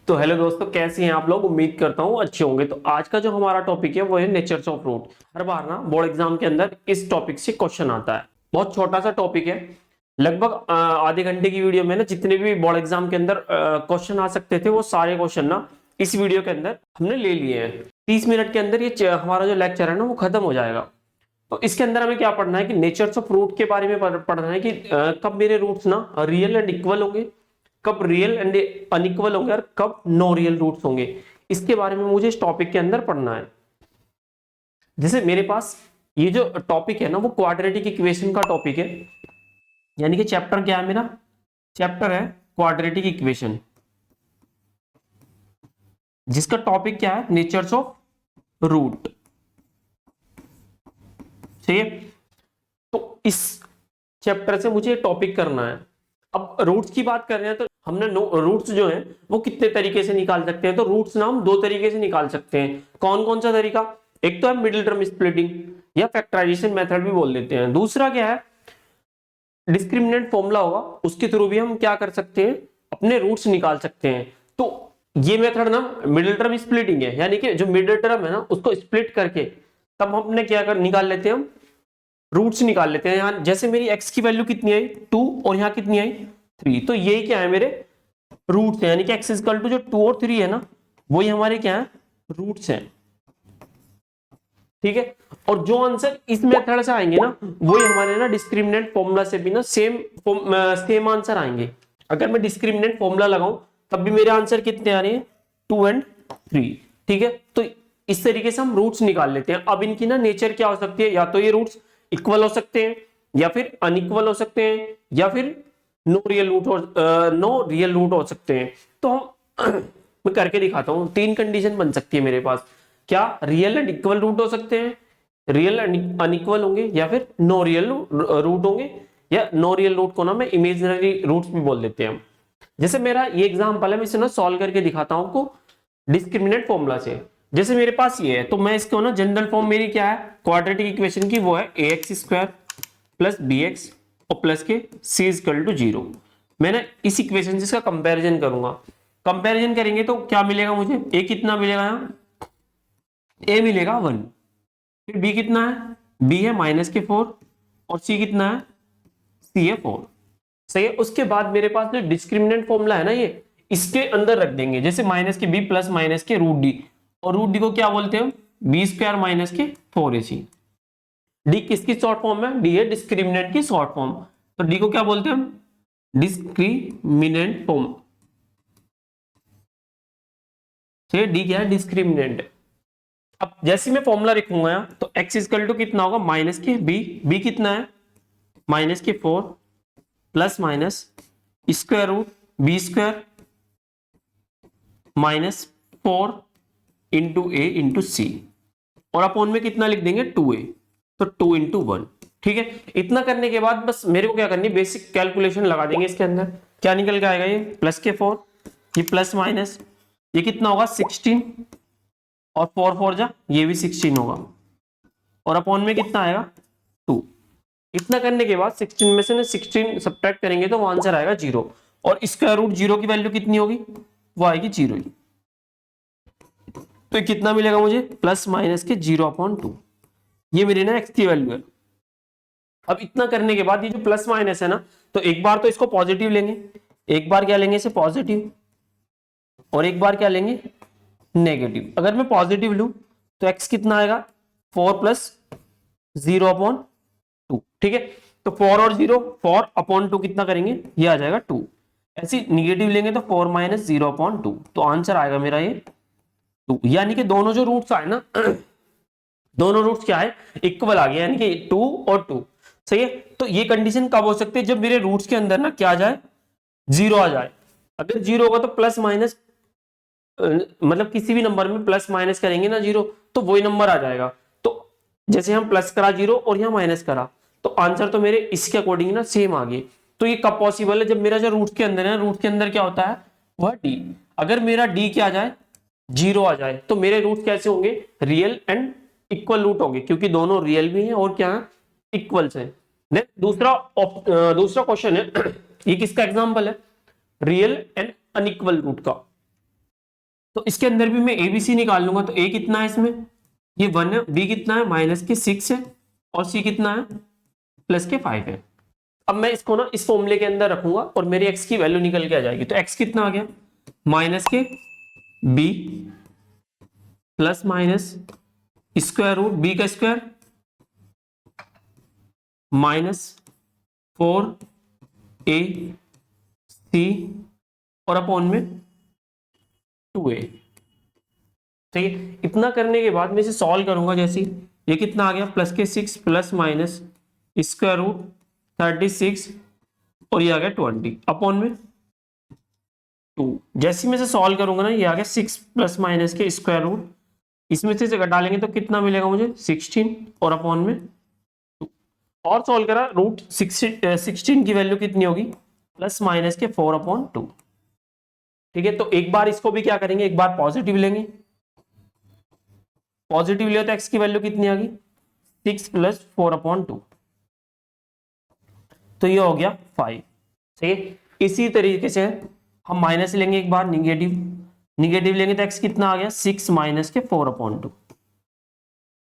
तो हेलो दोस्तों, कैसे हैं आप लोग। उम्मीद करता हूँ अच्छे होंगे। तो आज का जो हमारा टॉपिक है वो है नेचर्स ऑफ रूट। हर बार ना बोर्ड एग्जाम के अंदर इस टॉपिक से क्वेश्चन आता है। बहुत छोटा सा टॉपिक है, लगभग आधे घंटे की वीडियो में ना जितने भी बोर्ड एग्जाम के अंदर क्वेश्चन आ सकते थे वो सारे क्वेश्चन ना इस वीडियो के अंदर हमने ले लिए हैं। 30 मिनट के अंदर ये हमारा जो लेक्चर है ना वो खत्म हो जाएगा। तो इसके अंदर हमें क्या पढ़ना है कि नेचर्स ऑफ रूट के बारे में पढ़ना है कि कब मेरे रूट्स ना रियल एंड इक्वल होंगे, कब रियल एंड अनइक्वल होंगे और कब नो रियल रूट्स होंगे। इसके बारे में मुझे इस टॉपिक के अंदर पढ़ना है। जैसे मेरे पास ये जो टॉपिक है ना वो क्वाड्रेटिक इक्वेशन का टॉपिक है। यानी कि चैप्टर क्या है मेरा, चैप्टर है क्वाड्रेटिक इक्वेशन, जिसका टॉपिक क्या है, नेचर्स ऑफ रूट। ठीक है, तो इस चैप्टर से मुझे टॉपिक करना है। अब रूट्स की बात कर रहे हैं तो हमने रूट्स जो है वो कितने तरीके से निकाल सकते हैं। तो रूट्स ना हम दो तरीके से निकाल सकते हैं। कौन कौन सा तरीका, एक तो है मिडिल टर्म स्प्लिटिंग या फैक्टराइजेशन मेथड भी बोल देते हैं। दूसरा क्या है, डिस्क्रिमिनेंट फॉर्मूला होगा, उसके थ्रू भी हम क्या कर सकते हैं, अपने रूट्स निकाल सकते हैं। तो ये मेथड ना मिडिल टर्म स्प्लिटिंग है, यानी कि जो मिडिल टर्म है ना उसको स्प्लिट करके तब हमने क्या कर निकाल लेते हैं, हम रूट्स निकाल लेते हैं। यहाँ जैसे मेरी x की वैल्यू कितनी आई 2 और यहाँ कितनी आई 3, तो यही क्या है मेरे रूट्स हैं। यानी कि x इक्वल टू जो 2 और 3 है ना वही हमारे क्या है, रूट्स हैं। ठीक है, और जो आंसर इस मेथड से आएंगे ना वही हमारे ना डिस्क्रिमिनेंट फॉर्मूला से भी ना सेम आंसर आएंगे। अगर मैं डिस्क्रिमिनेंट फॉर्मूला लगाऊं तब भी मेरे आंसर कितने आ रहे हैं, 2 एंड 3। ठीक है, तो इस तरीके से हम रूट्स निकाल लेते हैं। अब इनकी ना नेचर क्या हो सकती है, या तो ये रूट्स इक्वल हो सकते हैं या फिर अनइक्वल हो सकते हैं या फिर नो रियल रूट हो सकते हैं। तो हम मैं करके दिखाता हूं। 3 कंडीशन बन सकती है मेरे पास। क्या रियल एंड इक्वल रूट हो सकते हैं, रियल एंड अनइक्वल होंगे या फिर नो रियल रूट होंगे, या नो रियल रूट को ना मैं इमेजिनरी रूट्स भी बोल देते हैं। जैसे मेरा ये एग्जांपल है, मैं इसे ना सॉल्व करके दिखाता हूं आपको डिस्क्रिमिनेंट फॉर्मूला से। जैसे मेरे पास ये है तो मैं इसको ना जनरल फॉर्म मेरी क्या है क्वाड्रेटिक इक्वेशन की, वो है ax स्क्वायर प्लस bx और प्लस के c इक्वल टू 0। मैंने इस इक्वेशन से इसका कंपैरिजन करूंगा। कंपैरिजन करेंगे तो क्या मिलेगा मुझे, a कितना मिलेगा, यहाँ a मिलेगा 1, फिर b कितना है, b है -4 और c कितना है, c है 4। सही है, उसके बाद मेरे पास जो डिस्क्रिमिनेंट फॉर्मूला है ना ये इसके अंदर रख देंगे। जैसे माइनस के b प्लस माइनस के रूट डी, और रूट डी को क्या बोलते हैं, बी स्क्वायर माइनस के 4ac। डी किसकी शॉर्ट फॉर्म है, डी है डिस्क्रिमिनेंट की शॉर्ट फॉर्म। तो डी को क्या बोलते हैं हम, डिस्क्रिमिनेंट फॉर्म। ठीक, डी क्या है, डिस्क्रिमिनेंट। अब जैसे मैं फॉर्मूला लिखूंगा तो x इक्वल टू कितना होगा, माइनस के b कितना है, -4 plus minus square root B square -4 into A into C, और अपॉन में कितना लिख देंगे 2a, तो 2 इंटू 1। ठीक है, इतना करने के बाद बस मेरे को क्या करनी है, बेसिक कैलकुलेशन लगा देंगे। इसके अंदर क्या निकल के आएगा, ये प्लस के 4, ये प्लस माइनस ये कितना होगा 16, और 4 4 जा ये भी 16 होगा, और अपॉन में कितना आएगा 2। इतना करने के बाद 16 में से ना 16 सब्ट्रैक्ट करेंगे तो वो आंसर आएगा 0, और स्क्वायर रूट 0 की वैल्यू कितनी होगी, वो आएगी 0 ही। तो कितना मिलेगा मुझे, प्लस माइनस के 0/2। ये मेरी ना x की वैल्यू है। अब इतना करने के बाद ये जो प्लस माइनस है ना, तो एक बार तो इसको पॉजिटिव लेंगे, एक बार क्या लेंगे इसे पॉजिटिव, और एक बार क्या लेंगे नेगेटिव। अगर मैं पॉजिटिव लूं तो x कितना आएगा, 4 प्लस 0/2। ठीक है, तो 4 और 0 4/2 कितना करेंगे, ये आ जाएगा 2। ऐसे निगेटिव लेंगे तो 4 माइनस 0/2, तो आंसर आएगा मेरा ये 2। यानी कि दोनों जो रूट्स आए ना दोनों रूट्स क्या है, इक्वल आ गया, यानी कि 2 और 2। सही है, तो ये कंडीशन कब हो सकती है, जब मेरे रूट्स के अंदर ना क्या आ जाए, 0 आ जाए। अगर 0 होगा तो प्लस माइनस मतलब किसी भी नंबर में प्लस माइनस करेंगे ना 0 तो वही नंबर आ जाएगा। तो जैसे हम प्लस करा 0 और यहाँ माइनस करा तो आंसर तो मेरे इसके अकॉर्डिंग ना सेम आ गए। तो ये कब पॉसिबल है, जब मेरा जो रूट के अंदर है, रूट के अंदर क्या होता है वह डी। अगर मेरा डी क्या आ जाए, 0 आ जाए, तो मेरे रूट कैसे होंगे, रियल एंड इक्वल रूट होंगे, क्योंकि दोनों रियल भी हैं और क्या है इक्वल्स हैं। दूसरा क्वेश्चन है ये किसका एग्जांपल है, रियल एंड अनइक्वल रूट का। तो इसके अंदर भी मैं ABC निकाल लूंगा, तो A कितना है इसमें, ये 1 है, B कितना है -6 है, और C कितना है +5 है। अब मैं इसको ना इस फॉर्मूले के अंदर रखूंगा और मेरी x की वैल्यू निकल के आ जाएगी। तो x कितना आ गया, -B ± स्क्वायर रूट B का स्क्वायर -4AC और अपॉन में 2A। ठीक है, इतना करने के बाद मैं इसे सॉल्व करूंगा। जैसे ये कितना आ गया, +6 ± स्क्वायर रूट 36 और ये आ गया 20 अपॉन में 2। जैसे मैं इसे सॉल्व करूंगा ना, ये आ गया 6 ± के स्क्वायर रूट, इसमें से घटा लेंगे तो कितना मिलेगा मुझे 16 और अपॉन में 2। और सॉल्व करा, रूट 16 की वैल्यू कितनी होगी, ± के 4/2। ठीक है, तो एक बार इसको भी क्या करेंगे, एक बार पॉजिटिव लेंगे, पॉजिटिव लिया तो x की वैल्यू कितनी आ गई 6 + 4/2, तो ये हो गया 5। ठीक है, इसी तरीके से हम माइनस लेंगे एक बार, निगेटिव लेंगे तो x कितना आ गया 6 - के 4/2।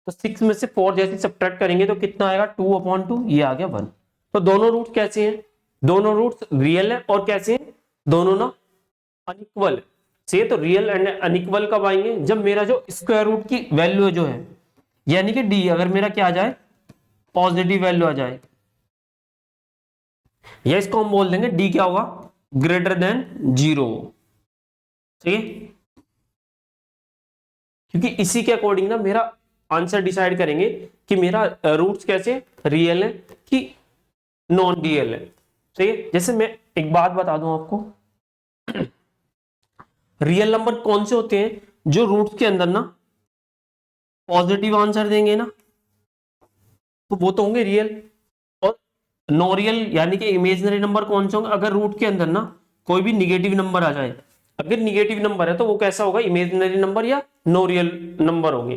तो 6 में से 4 जैसे सब्ट्रैक्ट करेंगे तो कितना आएगा 2/2, ये आ गया 1। तो दोनों रूट कैसे हैं, दोनों रूट रियल है और कैसे हैं, दोनों ना अनइक्वल है। से तो रियल एंड अनइक्वल कब आएंगे, जब मेरा जो स्क्वायर रूट की वैल्यू जो है, यानी कि d अगर मेरा क्या आ जाए, पॉजिटिव वैल्यू आ जाए, या इसको हम बोल देंगे d क्या होगा, >0। ठीक है, क्योंकि इसी के अकॉर्डिंग ना मेरा आंसर डिसाइड करेंगे कि मेरा रूट्स कैसे रियल है कि नॉन रियल है। ठीक है, जैसे मैं एक बात बता दूं आपको, रियल नंबर कौन से होते हैं, जो रूट्स के अंदर ना पॉजिटिव आंसर देंगे ना, तो वो तो होंगे रियल। और नो रियल यानी कि इमेजिनरी नंबर कौन से होंगे, अगर रूट के अंदर ना कोई भी निगेटिव नंबर आ जाए, अगर निगेटिव नंबर है तो वो कैसा होगा, इमेजिनरी नंबर या नो रियल नंबर होंगे।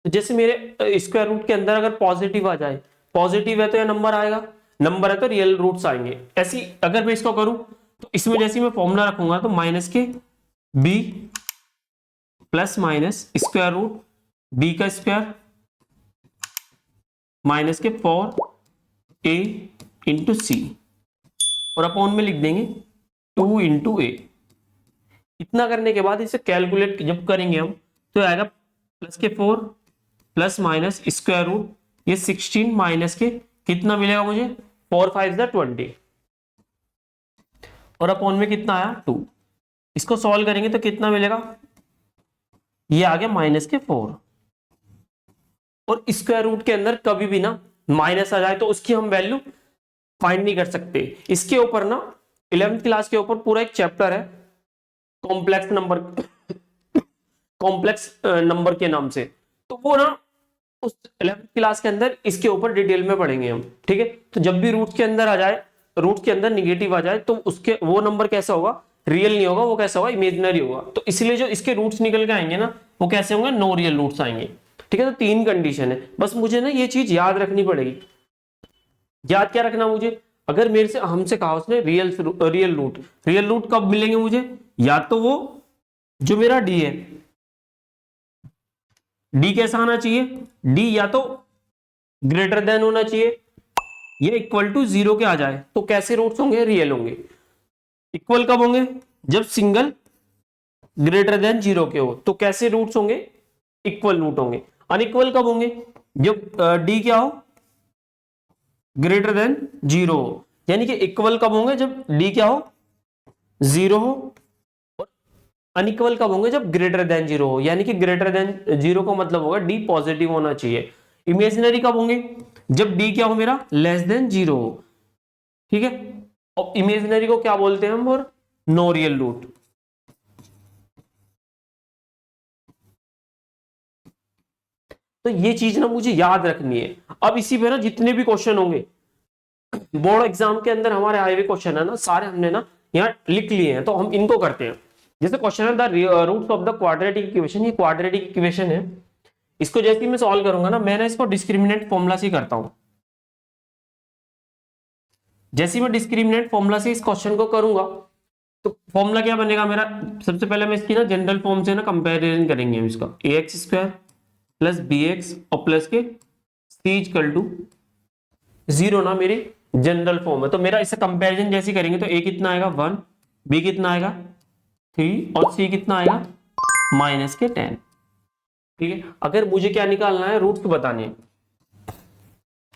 तो जैसे मेरे स्क्वायर रूट के अंदर अगर पॉजिटिव आ जाए, पॉजिटिव है तो यह नंबर आएगा, नंबर है तो रियल रूट्स आएंगे। ऐसी अगर मैं इसको करूं तो इसमें जैसे मैं फॉर्मूला रखूंगा तो -b ± स्क्वायर रूट b का स्क्वायर के 4a × c और अपॉन में लिख देंगे 2 × a। इतना करने के बाद इसे कैलकुलेट जब करेंगे हम तो आएगा +4 ± स्क्वायर रूट ये 16 माइनस के कितना मिलेगा मुझे 4 5 20 और अपॉन में कितना आया 2। इसको सॉल्व करेंगे तो कितना मिलेगा, ये आ गया -4। और स्क्वायर रूट के अंदर कभी भी ना माइनस आ जाए तो उसकी हम वैल्यू फाइंड नहीं कर सकते। इसके ऊपर ना 11th क्लास के ऊपर पूरा एक चैप्टर है कॉम्प्लेक्स नंबर के नाम से, तो वो ना उस 11th क्लास के अंदर इसके ऊपर डिटेल में पढ़ेंगे हम। ठीक है, तो जब भी रूट के अंदर आ जाए, रूट के अंदर निगेटिव आ जाए तो उसके वो नंबर कैसा होगा, रियल नहीं होगा, वो कैसा होगा, इमेजिनरी होगा। तो इसलिए जो इसके रूट्स निकल के आएंगे ना वो कैसे होंगे, नो रियल रूट्स आएंगे। ठीक है, तो 3 कंडीशन है, बस मुझे ना ये चीज याद रखनी पड़ेगी। याद क्या रखना मुझे, अगर मेरे से हमसे कहा उसने रियल रूट कब मिलेंगे मुझे, या तो वो जो मेरा डी है, डी कैसा आना चाहिए, डी या तो ग्रेटर देन होना चाहिए या इक्वल टू 0 के आ जाए, तो कैसे रूट्स होंगे, रियल होंगे। इक्वल कब होंगे, जब सिंगल ग्रेटर देन 0 के हो, तो कैसे रूट्स होंगे, इक्वल रूट होंगे। अनइक्वल कब होंगे, जब डी क्या हो, ग्रेटर देन 0 हो। यानी कि इक्वल कब होंगे, जब डी क्या हो, 0 हो। और अनइक्वल कब होंगे, जब ग्रेटर देन 0 हो। यानी कि ग्रेटर देन 0 का मतलब होगा डी पॉजिटिव होना चाहिए। इमेजिनरी कब होंगे, जब डी क्या हो मेरा, लेस देन 0 हो। ठीक है, और इमेजिनरी को क्या बोलते हैं हम, और नो रियल रूट। तो ये चीज ना मुझे याद रखनी है। अब इसी पे ना जितने भी क्वेश्चन होंगे बोर्ड एग्जाम के अंदर हमारे आए हुए क्वेश्चन है ना, सारे हमने ना यहाँ लिख लिए हैं, तो हम इनको करते हैं। जैसे क्वेश्चन है the roots of the quadratic equation, ये क्वाड्रेटिक इक्वेशन है, इसको जैसे ही मैं सॉल्व करूंगा ना, मैं ना इसको डिस्क्रिमिनेंट फॉर्मूला से करता हूं। जैसे मैं डिस्क्रिमिनेंट फॉर्मूला से इस क्वेश्चन को करूंगा तो फॉर्मूला क्या बनेगा मेरा, सबसे पहले मैं इसकी ना जनरल फॉर्म से ना कंपैरिजन करेंगे हम इसका, ax स्क्वायर प्लस bx और प्लस के c इक्वल टू 0 ना मेरी जनरल फॉर्म है। तो मेरा इससे कंपैरिजन जैसे करेंगे तो a कितना आएगा 1, b कितना आएगा 3 और c कितना आएगा माइनस के 10। ठीक है, अगर मुझे क्या निकालना है, रूट्स बताने हैं।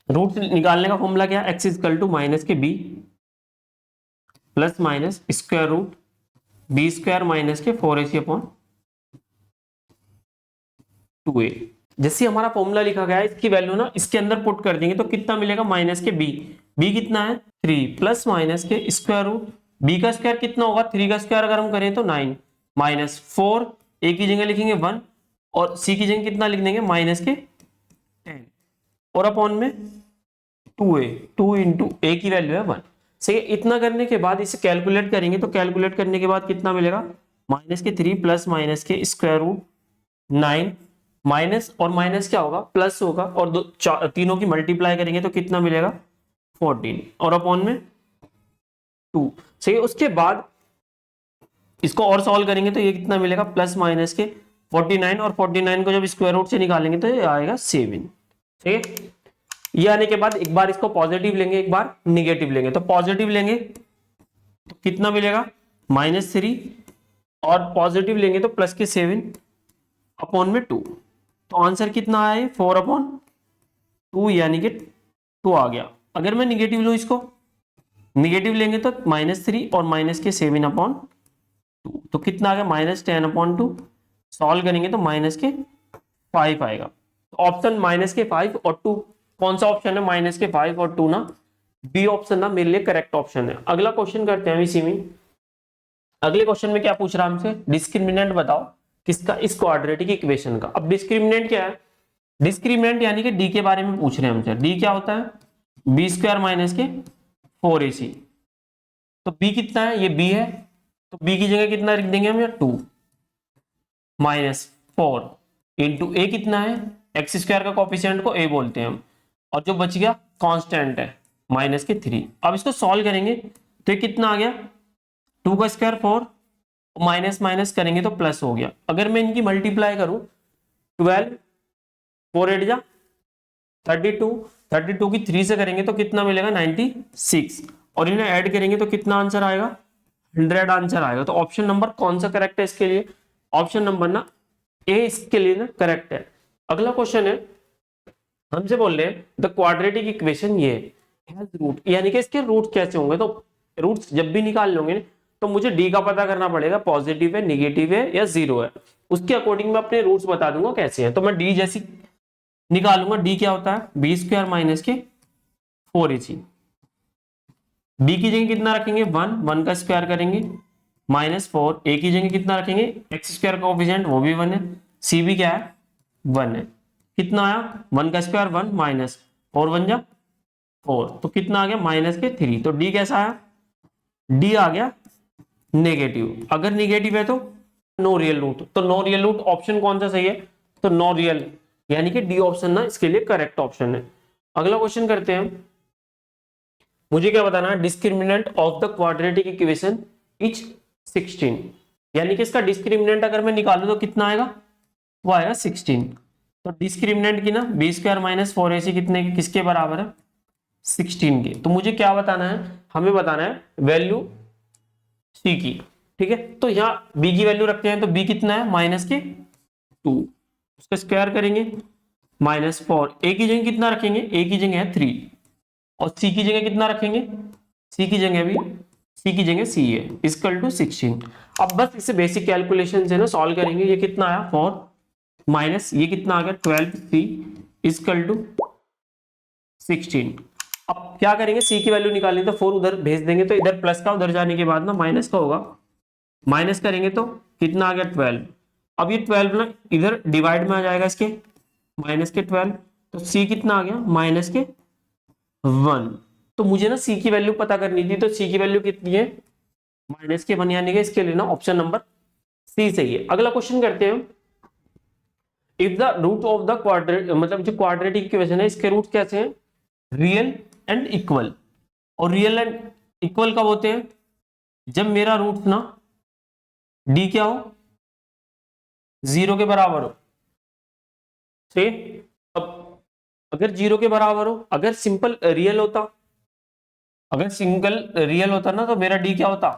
रूट्स निकालने का फॉर्मूला क्या है, x इक्वल टू माइनस के b plus minus square root B square minus के 4ac अपॉन 2a। जैसे हमारा फॉर्मूला लिखा गया है, इसकी वैल्यू ना इसके अंदर पुट कर देंगे तो कितना मिलेगा, माइनस के b कितना है 3 प्लस माइनस के स्क्वायर रूट b का स्क्वायर कितना होगा, 3 का स्क्वायर अगर हम करें तो 9 माइनस 4, a की जगह लिखेंगे 1 और c की जगह कितना लिख देंगे माइनस के 10 और अपॉन में 2a, 2 इंटू a की वैल्यू है 1। सही है, इतना करने के बाद इसे कैलकुलेट करेंगे तो कैलकुलेट करने के बाद कितना मिलेगा, माइनस के 3 प्लस माइनस के स्क्वायर रूट 9 माइनस और माइनस क्या होगा प्लस होगा और तीनों की मल्टीप्लाई करेंगे तो कितना मिलेगा 14 और अपॉन में 2। सही है, उसके बाद इसको और सॉल्व करेंगे तो ये कितना मिलेगा प्लस माइनस के 49 और 49 को जब स्क्वायर रूट से निकालेंगे तो ये आएगा 7। ठीक है, ये आने के बाद एक बार इसको पॉजिटिव लेंगे एक बार निगेटिव लेंगे। तो पॉजिटिव लेंगे तो कितना मिलेगा -3 और पॉजिटिव लेंगे तो प्लस के 7 अपॉन में 2। तो आंसर कितना आया 4 अपॉन 2 यानी कि 2 आ गया। अगर मैं निगेटिव लूं, इसको निगेटिव लेंगे तो -3 और माइनस के 7 अपॉन 2 तो कितना आ गया -10 अपॉन 2। सॉल्व करेंगे तो माइनस के 5 आएगा। तो ऑप्शन माइनस के 5 और 2 कौन सा ऑप्शन है, माइनस के 5 और 2 ना, बी ऑप्शन ना मेरे लिए करेक्ट ऑप्शन है। अगला क्वेश्चन करते हैं इसी में। अगले क्वेश्चन में क्या पूछ रहा है हमसे, डिस्क्रिमिनेंट बताओ किसका, इस क्वाड्रेटिक इक्वेशन का। अब डिस्क्रिमिनेंट क्या है, डिस्क्रिमिनेंट यानी कि डी के बारे में पूछ रहे हैं हमसे। डी क्या होता है, बी स्क्वायर माइनस के 4ac। तो बी कितना है, ये बी है तो बी की जगह कितना लिख देंगे हम, 2 माइनस 4 इंटू ए कितना है, एक्स स्क्वायर का कोफिशिएंट को ए बोलते हैं हम, और जो बच गया कांस्टेंट है माइनस के 3। अब इसको सॉल्व करेंगे तो ये कितना आ गया 2 का स्क्वायर 4 माइनस माइनस करेंगे तो प्लस हो गया। अगर मैं इनकी मल्टीप्लाई करूं 12 4 8 जा 32 की 3 से करेंगे तो कितना मिलेगा 96 और इन्हें ऐड करेंगे तो कितना आंसर आएगा 100 आंसर आएगा। तो ऑप्शन नंबर कौन सा करेक्ट है इसके लिए, ऑप्शन नंबर ना ए इसके लिए ना करेक्ट है। अगला क्वेश्चन है, हमसे बोल रहे हैं द क्वाड्रेटिक इक्वेशन ये हैज रूट, यानी कि इसके रूट कैसे होंगे। तो रूट्स जब भी निकाल लोगे तो मुझे डी का पता करना पड़ेगा, पॉजिटिव है निगेटिव है या 0 है, उसके अकॉर्डिंग मैं अपने रूट्स बता दूंगा कैसे हैं। तो मैं डी जैसी निकालूंगा, डी क्या होता है बी स्क्वायर माइनस के 4ac। बी की जगह कितना रखेंगे 1 का स्क्वायर करेंगे -4, ए की जगह कितना रखेंगे एक्स स्क्वायर का कोएफिशिएंट वो भी 1 है, सी भी क्या है 1 है। कितना आया 1 का स्क्वायर 1 माइनस 4 1 जा 4 तो कितना आ गया माइनस के 3। तो डी कैसा आया, डी आ गया नेगेटिव। अगर नेगेटिव है तो नो रियल रूट, तो नो रियल रूट ऑप्शन कौन सा सही है, तो नो रियल, यानी कि डी ऑप्शन ना इसके लिए करेक्ट ऑप्शन है। अगला क्वेश्चन करते हैं, मुझे क्या बताना है, discriminant of the quadratic equation is 16, यानी कि इसका डिस्क्रिमिनेंट अगर मैं निकालूं तो कितना आएगा, वो आएगा 16। तो डिस्क्रिमिनेंट की ना बी स्क्वायर माइनस 4ac कितने की, किसके बराबर है 16 के। तो मुझे क्या बताना है, हमें बताना है वैल्यू c की। ठीक है, तो यहाँ b की वैल्यू रखते हैं तो b कितना है माइनस के 2, उसका स्क्वायर करेंगे -4, a की जगह कितना रखेंगे, a की जगह है 3 और c की जगह कितना रखेंगे, c की जगह भी c की जगह c है इक्वल टू 16। अब बस इसे बेसिक कैलकुलेशन से ना सॉल्व करेंगे। ये कितना आया 4 माइनस ये कितना आ गया 12c इक्वल टू 16। अब क्या करेंगे, c की वैल्यू निकालनी तो 4 उधर भेज देंगे तो इधर प्लस का उधर जाने के बाद ना माइनस का होगा, माइनस करेंगे तो कितना आ गया 12। अब ये 12 ना इधर डिवाइड में आ जाएगा इसके माइनस के 12, तो c कितना आ गया माइनस के 1। तो मुझे ना c की वैल्यू पता करनी थी, तो c की वैल्यू कितनी है माइनस के 1, यानी कि इसके लिए ना ऑप्शन नंबर सी सही है। अगला क्वेश्चन करते हैं, if the root of the quadrate, मतलब जो क्वाड्रेटिक इक्वेशन है इसके रूट कैसे हैं, रियल एंड इक्वल। और रियल एंड इक्वल कब होते हैं, जब मेरा रूट ना डी क्या हो, 0 के बराबर हो, ठीक है। अब अगर 0 के बराबर हो, अगर सिंपल रियल होता, अगर सिंगल रियल होता ना तो मेरा डी क्या होता,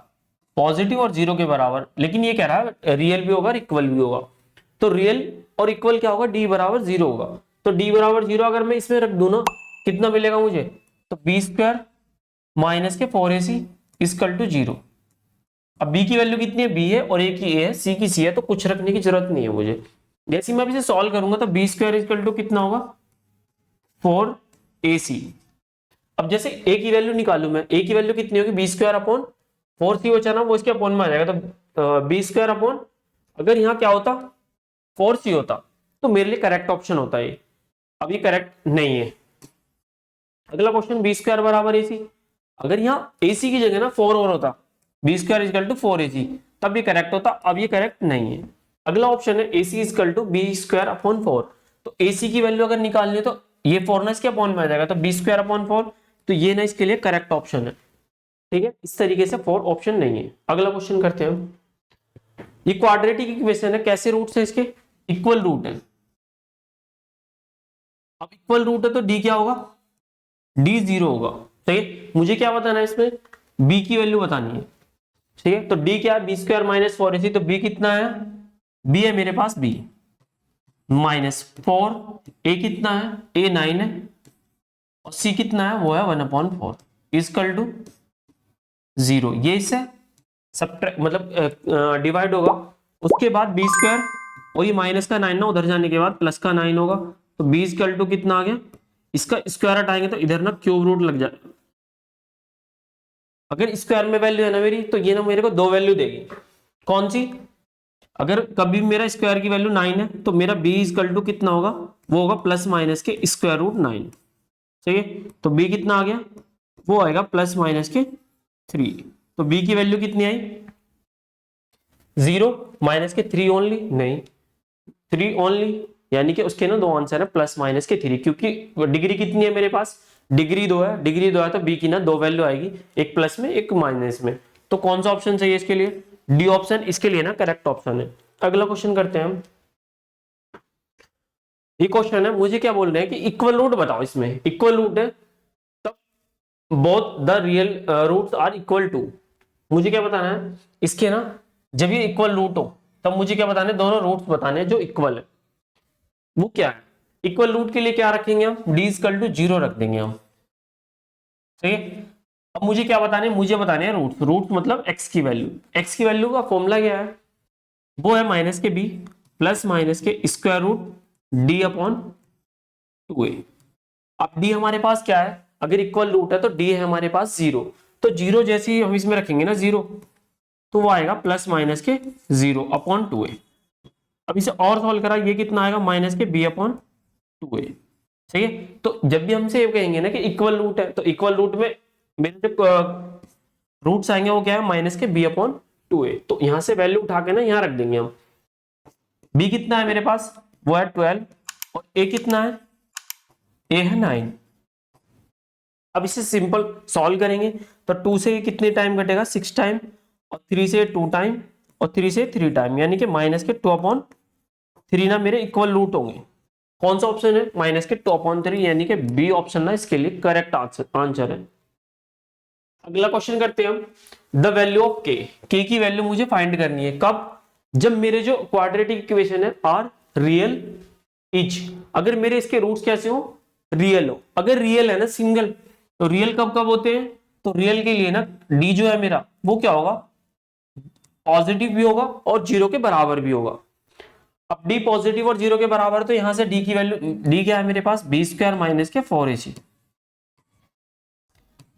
पॉजिटिव और 0 के बराबर, लेकिन ये कह रहा है रियल भी होगा और इक्वल भी होगा। तो रियल और इक्वल क्या होगा, डी बराबर 0 होगा। तो डी बराबर 0 अगर मैं इसमें रख दूं ना, कितना मिलेगा मुझे, तो बी स्क्वायर माइनस के 4ac इक्वल टू 0। अब बी की वैल्यू कितनी है, बी है, और ए की ए है, सी की सी है, तो कुछ रखने की जरूरत नहीं है मुझे। जैसे मैं अब इसे सॉल्व करूंगा तो बी स्क्वायर इक्वल टू कितना होगा, 4ac। अब जैसे ए की वैल्यू निकालू मैं, ए की वैल्यू कितनी होगी, बी स्क्वायर अपॉन 4c बचा ना, वो इसके अपॉन में आ जाएगा, तो बी स्क्वायर अपॉन, अगर यहाँ क्या होता 4c होता तो मेरे लिए करेक्ट ऑप्शन होता है। अब ये करेक्ट नहीं है। अगला क्वेश्चन, बी स्क्वायर बराबर ac, अगर यहाँ ac की जगह ना 4 और होता, B square equal to 4ac, तब ये करेक्ट होता। अब ये करेक्ट नहीं है। अगला ऑप्शन है ac equal to b square upon 4, तो ac की वैल्यू अगर निकालनी है तो ये 4 ना इसके अपॉन में आ जाएगा, तो बी स्क्वायर अपॉन 4, तो ये ना इसके लिए करेक्ट ऑप्शन है। ठीक है, इस तरीके से 4 ऑप्शन नहीं है। अगला क्वेश्चन करते हैं हम। ये क्वाड्रेटिक इक्वेशन है, कैसे रूट्स है इसके, इक्वल रूट है। अब इक्वल रूट है तो डी क्या होगा, डी 0 होगा। ठीक है, मुझे क्या बताना है इसमें, बी की वैल्यू बतानी है। ठीक है, तो डी क्या है, बी स्क्वायर माइनस 4ac, तो बी कितना है, बी है मेरे पास बी माइनस 4, ए कितना है, ए 9 है, और सी कितना है, वो है 1/4 इक्वल टू 0। ये इससे सब्ट्रैक्ट मतलब डिवाइड होगा, उसके बाद बी स्क्वायर, और ये माइनस का 9 ना उधर जाने के बाद प्लस का 9 होगा, तो बी इक्वल टू कितना आ गया, इसका स्क्वायर हटाएंगे तो इधर ना क्यूब रूट लग जाए। अगर स्क्वायर में वैल्यू है ना मेरी, तो ये ना मेरे को दो वैल्यू देगी। कौन सी, अगर कभी मेरा स्क्वायर की वैल्यू 9 है तो मेरा बी इक्वल टू कितना होगा, वो होगा प्लस माइनस के स्क्वायर रूट 9। ठीक है, तो बी कितना आ गया, वो आएगा प्लस माइनस के 3। तो बी की वैल्यू कितनी आई, 0 माइनस के 3 ओनली, नहीं 3 ओनली, यानी कि उसके ना दो आंसर है, प्लस माइनस के 3, क्योंकि डिग्री कितनी है मेरे पास, डिग्री 2 है, डिग्री 2 है तो बी की ना दो वैल्यू आएगी, एक प्लस में एक माइनस में। तो कौन सा ऑप्शन चाहिए इसके लिए, डी ऑप्शन इसके लिए ना करेक्ट ऑप्शन है। अगला क्वेश्चन करते हैं हम। ये क्वेश्चन है, मुझे क्या बोल रहे हैं कि इक्वल रूट बताओ, इसमें इक्वल रूट है तब both the real roots are equal to. मुझे क्या बताना है इसके ना, जब ये इक्वल रूट हो तब मुझे क्या बताने, दोनों रूट्स बताने हैं जो इक्वल है। वो क्या है, इक्वल रूट के लिए क्या रखेंगे हम, डी इक्वल टू 0 रख देंगे हम। ठीक है, अब मुझे क्या बताने, मुझे बताने हैं रूट्स। रूट मतलब एक्स की वैल्यू, एक्स की वैल्यू का फॉर्मूला क्या है, वो है माइनस के बी प्लस माइनस के square root d upon 2a। अब डी हमारे पास क्या है, अगर इक्वल रूट है तो डी है हमारे पास 0, तो 0 जैसे ही हम इसमें रखेंगे ना 0, तो वो आएगा प्लस माइनस के 0 अपॉन 2a। अब इसे और सॉल्व करा, ये कितना आएगा, माइनस के b अपॉन 2a। ठीक है, तो जब भी हमसे ये कहेंगे ना कि इक्वल रूट है, तो इक्वल रूट में मेरे जो रूट्स आएंगे वो क्या है, माइनस के b अपॉन 2a। तो यहां से वैल्यू उठा के ना यहां रख देंगे हम। b कितना है मेरे पास, वो है 12, और a कितना है, a है 9। अब इसे सिंपल सॉल्व करेंगे तो 2 से कितने टाइम घटेगा, 6 टाइम, और 3 से 2 टाइम, और 3 से 3 टाइम, यानी कि माइनस के 2/3 ना मेरे इक्वल रूट होंगे। कौन सा ऑप्शन है, माइनस के 2/3, यानी कि बी ऑप्शन ना इसके लिए करेक्ट आंसर है। अगला क्वेश्चन करते हैं हम, द वैल्यू ऑफ के की वैल्यू मुझे फाइंड करनी है, कब, जब मेरे जो क्वाड्रेटिक इक्वेशन है आर रियल इच, अगर मेरे इसके रूट्स कैसे हो, रियल हो। अगर रियल है ना सिंगल, तो रियल कब कब होते हैं, तो रियल के लिए ना डी जो है मेरा वो क्या होगा, पॉजिटिव भी होगा और 0 के बराबर भी होगा। अब डी पॉजिटिव और 0 के बराबर, तो यहां से डी की वैल्यू, डी क्या है मेरे पास, बी स्क्वायर माइनस के 4ac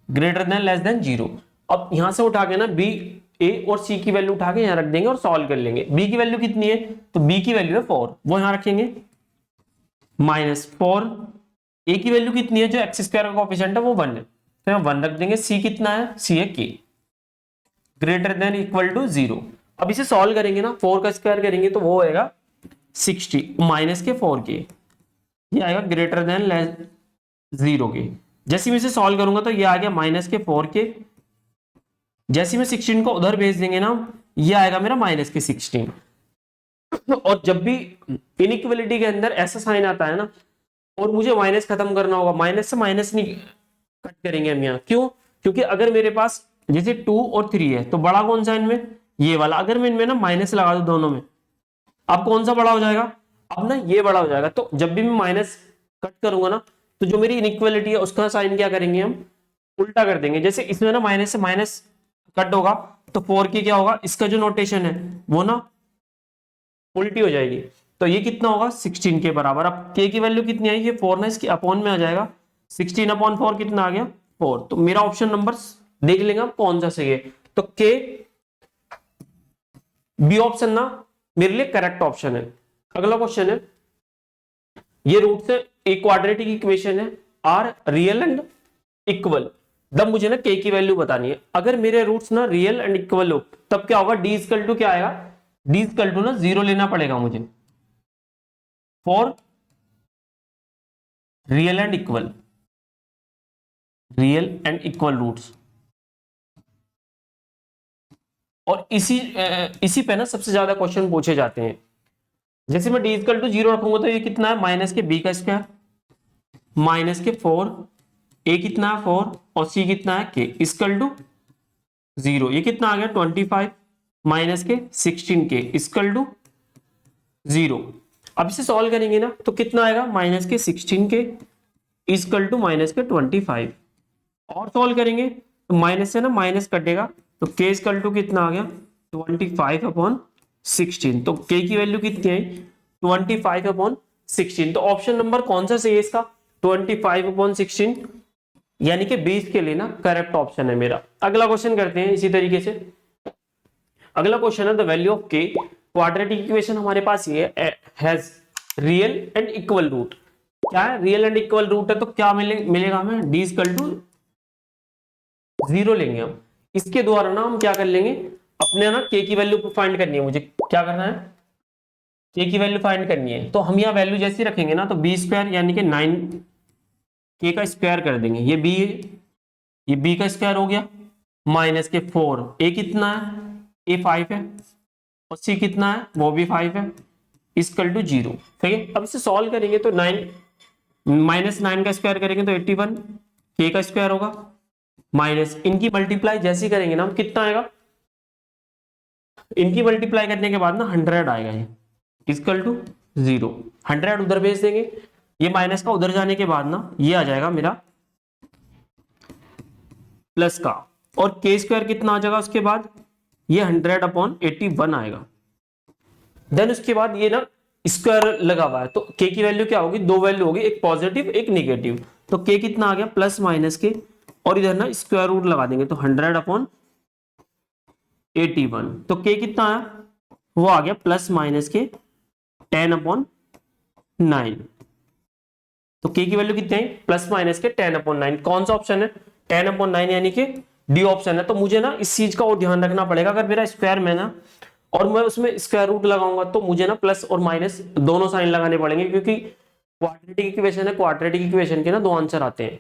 greater than less than 0। अब यहां से उठा के ना बी, ए और सी की वैल्यू उठा के यहां रख देंगे और सॉल्व कर लेंगे। बी की वैल्यू कितनी है, तो बी की वैल्यू है 4, वो यहां रखेंगे -4। ए की वैल्यू कितनी है, जो एक्स स्क्वायर का कोएफिशिएंट है वो 1 है, तो यहां 1 रख देंगे। सी कितना है, सी है के ग्रेटर देन इक्वल टू 0। अब इसे सॉल्व करेंगे ना, 4 का स्क्वायर करेंगे तो वो आएगा 60 माइनस के 4 के, ये आएगा ग्रेटर देन लेस 0 के। जैसे मैं इसे सॉल्व करूंगा तो ये आ गया -4 के जैसे मैं 16 को उधर भेज देंगे ना, ये आएगा मेरा माइनस के 16। और जब भी इनइक्वलिटी के अंदर ऐसा साइन आता है ना, और मुझे माइनस खत्म करना होगा, माइनस से माइनस नहीं कट करेंगे हम यहाँ, क्यों? क्योंकि अगर मेरे पास जैसे 2 और 3 है तो बड़ा कौन सा इनमें? ये वाला। अगर मैं इनमें ना माइनस लगा दूं दोनों में, अब कौन सा बड़ा हो जाएगा? अब ना ये बड़ा हो जाएगा। तो जब भी मैं माइनस कट करूंगा ना, तो जो मेरी इनइक्वालिटी है उसका साइन क्या करेंगे हम? उल्टा कर देंगे। जैसे इसमें ना माइनस से माइनस कट होगा तो 4 की क्या होगा, इसका जो नोटेशन है वो ना उल्टी हो जाएगी। तो ये कितना होगा? 16 के बराबर। अब k की वैल्यू कितनी आई? ये 4 ना, इसकी अपॉन में आ जाएगा। 16 अपॉन 4 कितना आ गया? 4। तो मेरा ऑप्शन नंबर देख लेंगे आप कौन सा सही है। तो k, बी ऑप्शन ना मेरे लिए करेक्ट ऑप्शन है। अगला क्वेश्चन है, ये रूट से एक क्वाड्रेटिक इक्वेशन है, आर रियल एंड इक्वल। तब मुझे ना k की वैल्यू बतानी है। अगर मेरे रूट्स ना रियल एंड इक्वल हो तब क्या होगा? d इक्वल टू क्या आएगा? d इक्वल टू ना 0 लेना पड़ेगा मुझे for real and equal, real and equal roots. और इसी पे ना सबसे ज्यादा क्वेश्चन पूछे जाते हैं। जैसे मैं d इक्वल टू 0 रखूंगा तो ये कितना है? माइनस के b का स्क्वायर माइनस के 4, a कितना है 4 और c कितना है k इक्वल टू 0। ये कितना आ गया? 25 माइनस के 16 के इक्वल टू 0। अब इसे सॉल्व करेंगे ना तो कितना आएगा? माइनस के 16 के इक्वल टू माइनस के 25। और सॉल्व करेंगे तो माइनस से ना माइनस कटेगा तो k इक्वल टू कितना आ गया? 25 अपॉन 16। तो k की वैल्यू कितनी आई? 25 अपॉन 16। तो ऑप्शन नंबर कौन सा सही है इसका? 25 अपॉन 16, यानी कि 20 के लिए ना करेक्ट ऑप्शन है मेरा। अगला क्वेश्चन करते हैं इसी तरीके से। अगला क्वेश्चन है the value of k। Quadratic equation हमारे पास ये has real and equal root. क्या है? रियल एंड इक्वल रूट है तो क्या मिलेगा हमें? d इक्वल टू 0 लेंगे हम। इसके द्वारा ना हम क्या कर लेंगे, अपने ना k की वैल्यू फाइंड करनी है। मुझे क्या करना है? k की वैल्यू फाइंड करनी है। तो हम यहाँ वैल्यू जैसी रखेंगे ना तो b स्क्वायर यानी कि 9 k का स्क्वायर कर देंगे। ये b है, ये b का स्क्वायर हो गया माइनस के 4, a कितना है? a 5 है और c कितना है? वो भी 5 है इक्वल टू 0। ठीक है, अब इसे सॉल्व करेंगे तो 9 माइनस 9 का स्क्वायर करेंगे तो 81 k का स्क्वायर होगा माइनस इनकी मल्टीप्लाई जैसी करेंगे ना हम कितना आएगा? इनकी मल्टीप्लाई करने के बाद ना 100 आएगा ये इक्वल टू 0। 100 उधर भेज देंगे, ये माइनस का उधर जाने के बाद ना ये आ जाएगा मेरा प्लस का, और k स्क्वायर कितना आ जाएगा उसके बाद? ये 100 अपॉन 81 आएगा। देन उसके बाद ये ना स्क्वायर लगा हुआ है तो k की वैल्यू क्या होगी? दो वैल्यू होगी, एक पॉजिटिव एक निगेटिव। तो k कितना आ गया? प्लस माइनस के, और इधर ना स्क्वायर रूट लगा देंगे तो 100 अपॉन 81। तो k कितना आया? वो आ गया प्लस माइनस के 10 अपॉन 9। तो k की वैल्यू कितनी है? प्लस माइनस के 10 अपॉन 9। कौन सा ऑप्शन है? 10 अपॉन 9 यानी कि डी ऑप्शन है। तो मुझे ना इस चीज का और ध्यान रखना पड़ेगा, अगर मेरा स्क्वायर में ना और मैं उसमें स्क्वायर रूट लगाऊंगा तो मुझे ना प्लस और माइनस दोनों साइन लगाने पड़ेंगे, क्योंकि क्वाड्रेटिक इक्वेशन है, क्वाड्रेटिक इक्वेशन के ना दो आंसर आते हैं,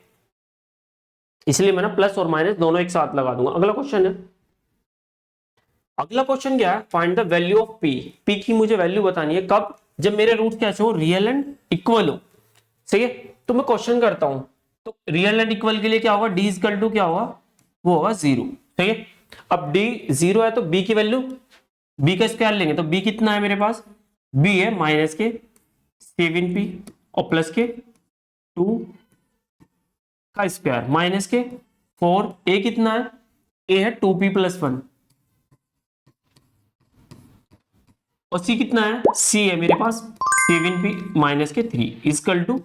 इसलिए मैं ना प्लस और माइनस दोनों एक साथ लगा दूंगा। अगला क्वेश्चन है, अगला क्वेश्चन क्या है? Find the value of p। p की मुझे वैल्यू बतानी है कब? जब मेरे रूट कैसे हो? रियल एंड इक्वल हो। सही है, तो मैं क्वेश्चन करता हूं तो रियल एंड इक्वल के लिए क्या होगा? d इक्वल टू क्या होगा? वो होगा 0। ठीक है, अब d 0 है तो b की वैल्यू, b का स्क्वायर लेंगे तो b कितना है मेरे पास? b है माइनस के 7p और प्लस के 2 का स्क्वायर माइनस के 4, a कितना है? a है 2p प्लस 1 और c कितना है? c है मेरे पास 7p माइनस के 3 इक्वल टू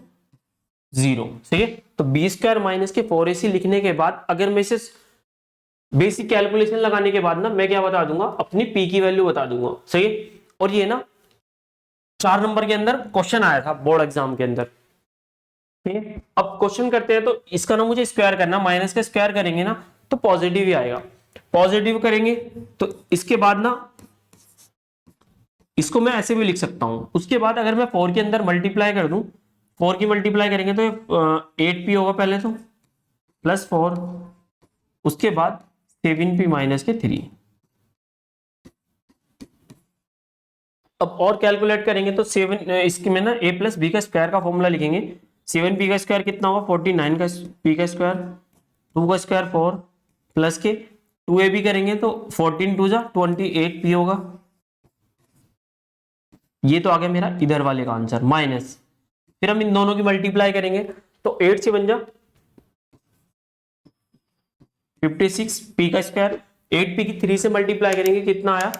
0। सही है, तो b स्क्वायर माइनस के 4ac लिखने के बाद अगर मैं इसे बेसिक कैलकुलेशन लगाने के बाद ना मैं क्या बता दूंगा? अपनी p की वैल्यू बता दूंगा। सही है, और ये ना 4 नंबर के अंदर क्वेश्चन आया था बोर्ड एग्जाम के अंदर। ठीक है, अब क्वेश्चन करते हैं तो इसका ना मुझे स्क्वायर करना, माइनस का स्क्वायर करेंगे ना तो पॉजिटिव ही आएगा। पॉजिटिव करेंगे तो इसके बाद ना इसको मैं ऐसे भी लिख सकता हूं। उसके बाद अगर मैं 4 के अंदर मल्टीप्लाई कर दूं, 4 की मल्टीप्लाई करेंगे तो 8p होगा पहले तो प्लस 4, उसके बाद 7p माइनस के 3। अब और कैलकुलेट करेंगे तो 7 इसके में ना a प्लस बी का स्क्वायर का फॉर्मूला लिखेंगे। 7p का स्क्वायर कितना होगा 49 का p का स्क्वायर, 2 का स्क्वायर 4 प्लस के 2ab करेंगे तो 14 2 जा 28p होगा। ये तो आ गया मेरा इधर वाले का आंसर माइनस। फिर हम इन दोनों की मल्टीप्लाई करेंगे तो 8 से बन जा 56 p का स्क्वायर, 8p की 3 से मल्टीप्लाई करेंगे कितना आया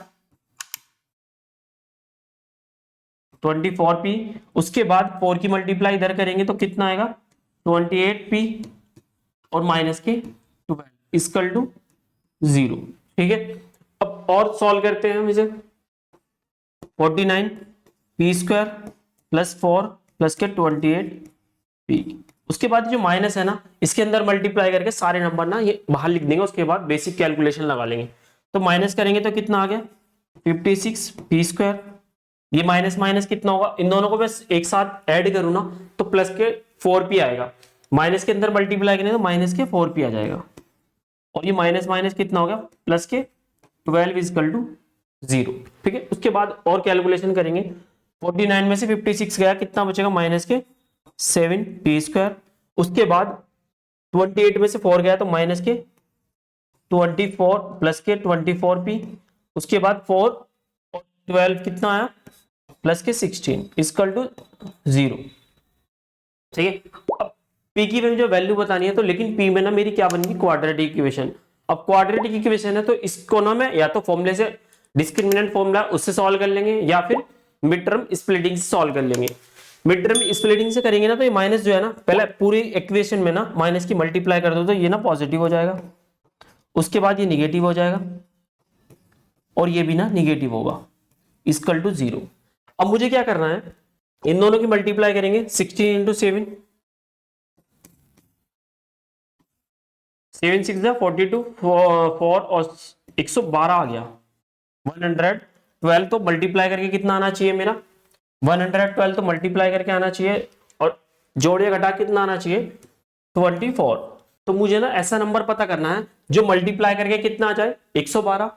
24p। उसके बाद 4 की मल्टीप्लाई इधर करेंगे तो कितना आएगा 28p और माइनस के 12 इक्वल टू 0। ठीक है, अब और सॉल्व करते हैं हम इसे। 49 p स्क्वायर प्लस 4 प्लस के 28p। उसके बाद जो माइनस है ना इसके अंदर मल्टीप्लाई करके सारे नंबर ना ये बाहर लिख देंगे। उसके बाद बेसिक कैलकुलेशन लगा लेंगे। तो माइनस करेंगे तो कितना आ गया 56 p स्क्वायर, ये माइनस माइनस कितना होगा, इन दोनों को बस एक साथ ऐड करूं ना तो प्लस के 4p आएगा। माइनस के अंदर मल्टीप्लाई करेंगे तो माइनस के 4p आ जाएगा। और ये माइनस माइनस कितना हो गया प्लस के 12 इक्वल टू 0। ठीक है, उसके बाद और कैलकुलेशन करेंगे। 49 में से 56 गया कितना बचेगा माइनस के 7p स्क्वायर। उसके बाद 28 में से 4 गया तो माइनस के 24 प्लस के 24p। उसके बाद 4 और 12 कितना आया प्लस के 16 इक्वल टू 0। ठीक है, अब p की जो वैल्यू बतानी है तो लेकिन p में ना मेरी क्या बनेगी क्वाड्रेटिक इक्वेशन। अब क्वाड्रेटिक इक्वेशन है तो इसको ना मैं या तो फॉर्मूले से डिस्क्रिमिनेंट फॉर्मूला उससे सॉल्व कर लेंगे या फिर मिड टर्म स्प्लिटिंग से सॉल्व कर लेंगे। मिड टर्म स्प्लिटिंग से करेंगे ना तो ये माइनस जो है ना पहले पूरी इक्वेशन में ना माइनस की मल्टीप्लाई कर दो तो ये ना पॉजिटिव हो जाएगा, उसके बाद ये निगेटिव हो जाएगा और ये भी ना निगेटिव होगा इक्वल टू 0। अब मुझे क्या करना है, इन दोनों की मल्टीप्लाई करेंगे 16 इंटू 7, 7 6 42 4 और 112 आ गया 112। तो मल्टीप्लाई करके कितना आना चाहिए मेरा 112 तो मल्टीप्लाई करके आना चाहिए और जोड़िए घटा कितना आना चाहिए 24। तो मुझे ना ऐसा नंबर पता करना है जो मल्टीप्लाई करके कितना आ जाए 112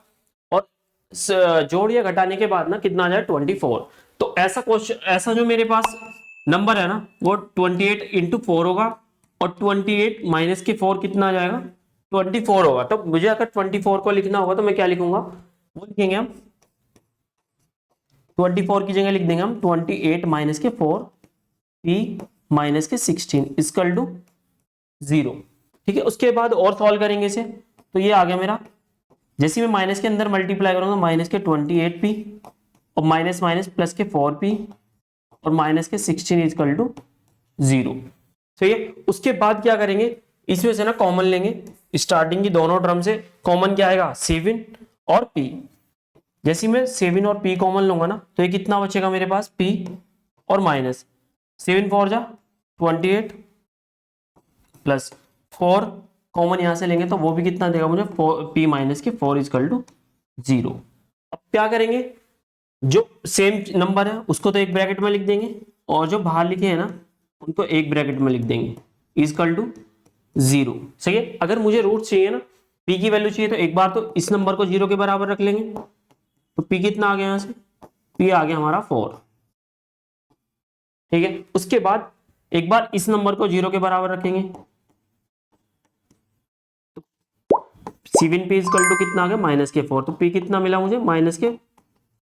और जोड़िए घटाने के बाद ना कितना आ जाए 24। तो ऐसा क्वेश्चन, ऐसा जो मेरे पास नंबर है ना वो 28 इंटू 4 होगा और 28 माइनस के 4 कितना आ जाएगा 24 होगा। तो मुझे अगर 24 को लिखना होगा तो मैं क्या लिखूंगा, वो लिखेंगे हम 24 की जगह लिख देंगे हम 28 माइनस के 4 p माइनस के 16 इक्वल टू 0। ठीक है, उसके बाद और सॉल्व करेंगे इसे तो ये आ गया मेरा, जैसे मैं माइनस के अंदर मल्टीप्लाई करूंगा माइनस के 28p और माइनस माइनस प्लस के 4p और माइनस के 16 इक्वल टू 0। ठीक है, उसके बाद क्या करेंगे, इसमें से ना कॉमन लेंगे, स्टार्टिंग की दोनों टर्म से कॉमन क्या आएगा 7 और p। जैसे मैं 7 और p कॉमन लूंगा ना तो ये कितना बचेगा मेरे पास p और माइनस 7 4 जा 28 प्लस 4 कॉमन यहां से लेंगे तो वो भी कितना देगा मुझे p माइनस के 4 इक्वल टू 0। अब क्या करेंगे, जो सेम नंबर है उसको तो एक ब्रैकेट में लिख देंगे और जो बाहर लिखे हैं ना उनको एक ब्रैकेट में लिख देंगे इक्वल टू 0। सही है, अगर मुझे रूट चाहिए ना p की वैल्यू चाहिए तो एक बार तो इस नंबर को 0 के बराबर रख लेंगे तो p कितना आ गया यहां से, p आ गया हमारा 4। ठीक है, उसके बाद एक बार इस नंबर को 0 के बराबर रखेंगे तो 7p इक्वल टू कितना आ गया माइनस के 4। तो p कितना मिला मुझे माइनस के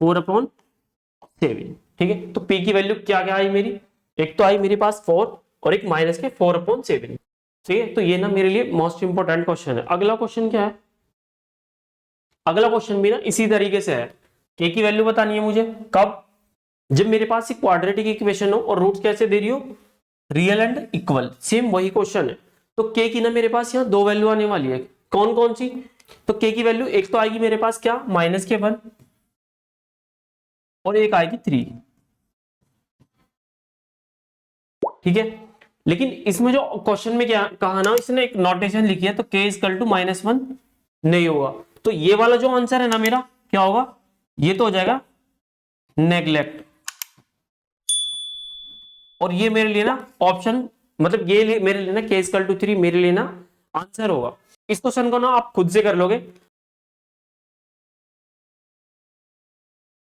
4/7। ठीक है, तो p की वैल्यू क्या क्या आई मेरी, एक तो आई मेरे पास 4 और एक माइनस के 4/7। ठीक है, तो ये ना मेरे लिए मोस्ट इंपोर्टेंट क्वेश्चन है। अगला क्वेश्चन क्या है, अगला क्वेश्चन भी ना इसी तरीके से है, k की वैल्यू बतानी है मुझे कब, जब मेरे पास एक क्वाड्रेटिक इक्वेशन हो और रूट्स कैसे दे रही हो रियल एंड इक्वल। सेम वही क्वेश्चन है। तो k की ना मेरे पास यहाँ दो वैल्यू आने वाली है, कौन कौन सी, तो k की वैल्यू एक तो आएगी मेरे पास क्या माइनस के 1 और एक आएगी 3। ठीक है, लेकिन इसमें जो क्वेश्चन में क्या कहा ना इसने एक नोटेशन लिखी है तो k इक्वल टू -1 नहीं होगा। तो ये वाला जो आंसर है ना मेरा क्या होगा, ये तो हो जाएगा नेग्लेक्ट। और ये मेरे लिए ना ऑप्शन, मतलब ये मेरे लिए ना k इक्वल टू 3 मेरे लिए ना आंसर होगा। इस क्वेश्चन को ना आप खुद से कर लोगे,